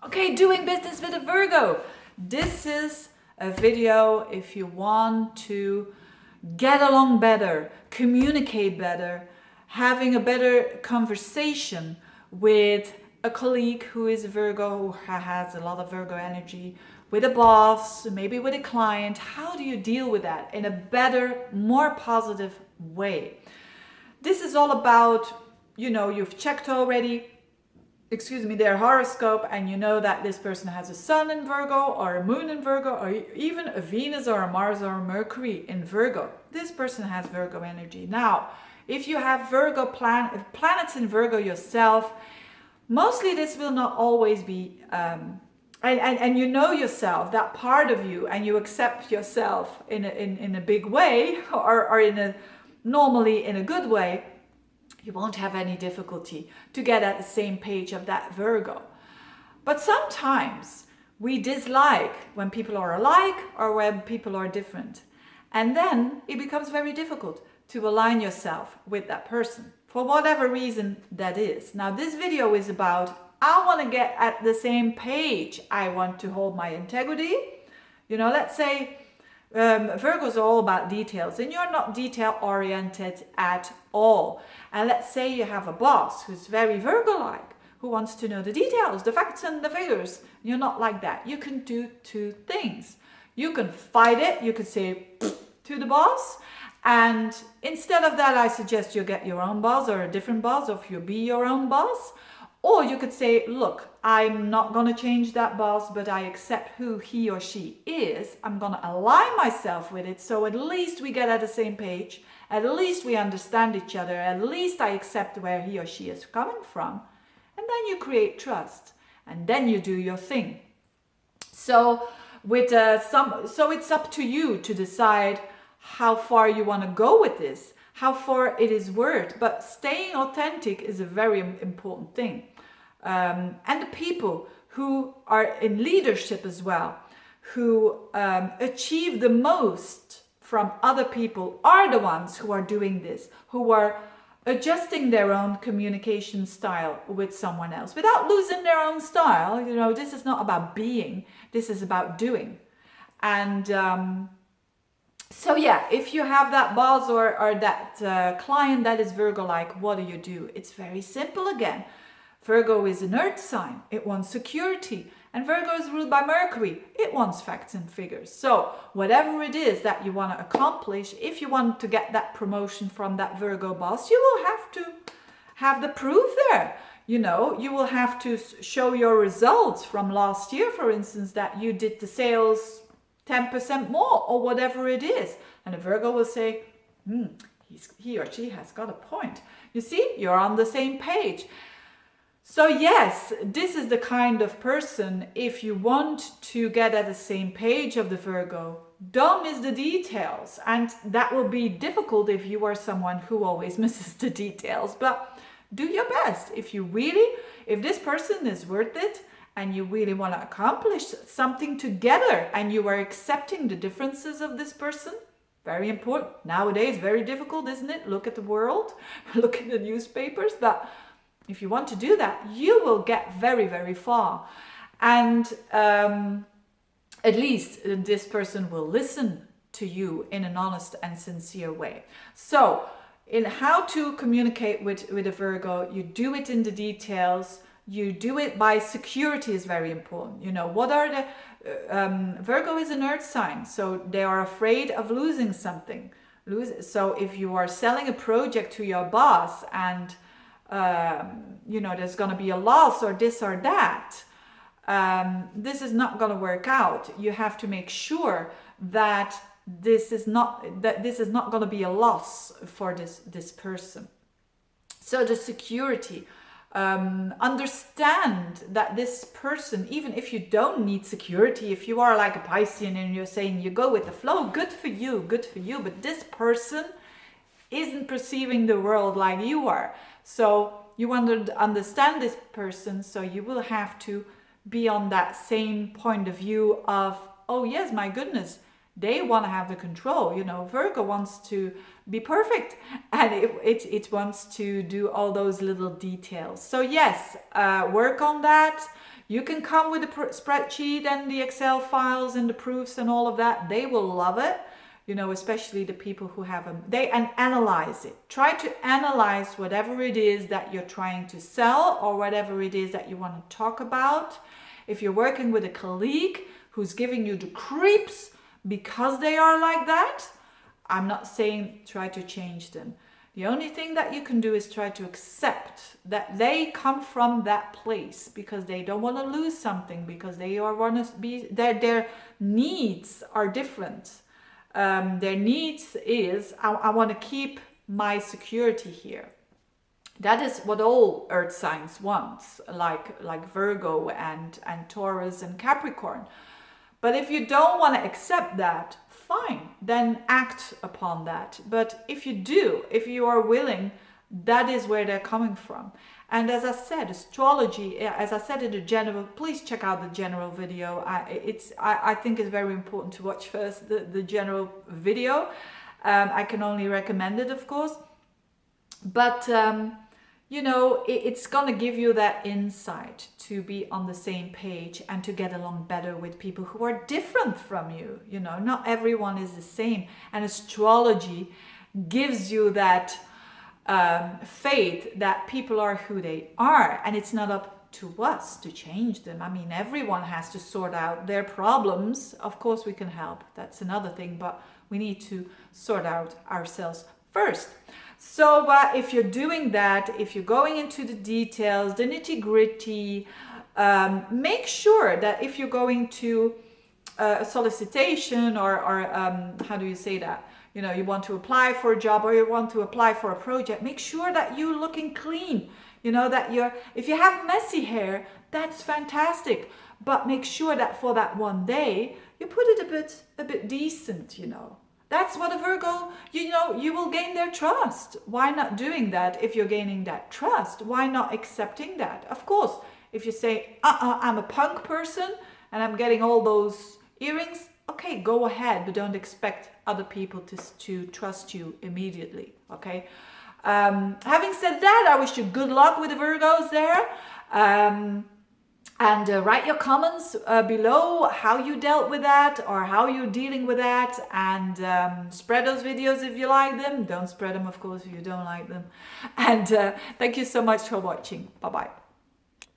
Okay, doing business with a Virgo. This is a video if you want to get along better, communicate better, having a better conversation with a colleague who is a Virgo, who has a lot of Virgo energy, with a boss, maybe with a client. How do you deal with that in a better, more positive way? This is all about, you've checked already their horoscope, and you know that this person has a sun in Virgo or a moon in Virgo or even a Venus or a Mars or a Mercury in Virgo. This person has Virgo energy. Now, if you have planets in Virgo yourself, mostly this will not always be, and you know yourself, that part of you, and you accept yourself in a big way or normally in a good way. You won't have any difficulty to get at the same page of that Virgo. But sometimes we dislike when people are alike or when people are different. And then it becomes very difficult to align yourself with that person for whatever reason that is. Now, this video is about, I want to get at the same page. I want to hold my integrity. Let's say Virgos are all about details, and you're not detail oriented at all. And let's say you have a boss who's very Virgo-like, who wants to know the details, the facts and the figures. You're not like that. You can do two things. You can fight it. You could say to the boss. And instead of that, I suggest you get your own boss or a different boss, or if you be your own boss. Or you could say, look, I'm not going to change that boss, but I accept who he or she is. I'm going to align myself with it. So at least we get at the same page. At least we understand each other. At least I accept where he or she is coming from. And then you create trust. And then you do your thing. So so it's up to you to decide how far you want to go with this, how far it is worth. But staying authentic is a very important thing. And the people who are in leadership as well, who achieve the most from other people, are the ones who are doing this, who are adjusting their own communication style with someone else without losing their own style. This is not about being, this is about doing. And so yeah, if you have that boss or that client that is Virgo-like, what do? It's very simple again. Virgo is an earth sign. It wants security. And Virgo is ruled by Mercury. It wants facts and figures. So whatever it is that you want to accomplish, if you want to get that promotion from that Virgo boss, you will have to have the proof there. You will have to show your results from last year, for instance, that you did the sales 10% more or whatever it is. And a Virgo will say, he or she has got a point. You see, you're on the same page. So yes, this is the kind of person, if you want to get at the same page of the Virgo, don't miss the details. And that will be difficult if you are someone who always misses the details. But do your best. If this person is worth it, and you really want to accomplish something together, and you are accepting the differences of this person, very important. Nowadays, very difficult, isn't it? Look at the world, look at the newspapers. But if you want to do that, you will get very, very far. And at least this person will listen to you in an honest and sincere way. So in how to communicate with a Virgo, you do it in the details. You do it by security is very important. What are the... Virgo is an earth sign, so they are afraid of losing something. So if you are selling a project to your boss and, there's going to be a loss or this or that, this is not going to work out. You have to make sure that this is not going to be a loss for this person. So the security... understand that this person, even if you don't need security, if you are like a Piscean and you're saying you go with the flow, good for you, but this person isn't perceiving the world like you are. So you want to understand this person, so you will have to be on that same point of view of, oh yes, my goodness, they want to have the control. Virgo wants to be perfect, and it wants to do all those little details. So yes, work on that. You can come with the spreadsheet and the Excel files and the proofs and all of that. They will love it. You know, especially the people who have them, and analyze it. Try to analyze whatever it is that you're trying to sell or whatever it is that you want to talk about. If you're working with a colleague who's giving you the creeps because they are like that, I'm not saying try to change them. The only thing that you can do is try to accept that they come from that place because they don't want to lose something, because they are want to be, their needs are different. Their needs is, I want to keep my security here. That is what all earth signs want, like Virgo and Taurus and Capricorn. But if you don't want to accept that, fine, then act upon that. But if you do, if you are willing, that is where they're coming from. And as I said, astrology, as I said in the general, please check out the general video. I think it's very important to watch first the general video. I can only recommend it, of course. But, you know, it's going to give you that insight to be on the same page and to get along better with people who are different from you. You know, not everyone is the same. And astrology gives you that faith that people are who they are, and it's not up to us to change them. I mean, everyone has to sort out their problems. Of course we can help, that's another thing, but we need to sort out ourselves first. So if you're doing that, if you're going into the details, the nitty-gritty, make sure that if you're going to a solicitation or how do you say that? You know, you want to apply for a job or you want to apply for a project, make sure that you're looking clean. You know, that if you have messy hair, that's fantastic. But make sure that for that one day, you put it a bit decent, you know. That's what a Virgo, you know, you will gain their trust. Why not doing that? If you're gaining that trust, why not accepting that? Of course, if you say, I'm a punk person and I'm getting all those earrings, okay, go ahead, but don't expect other people to trust you immediately, okay? Having said that, I wish you good luck with the Virgos there. And write your comments below how you dealt with that or how you're dealing with that, and spread those videos if you like them. Don't spread them, of course, if you don't like them. And thank you so much for watching. Bye-bye.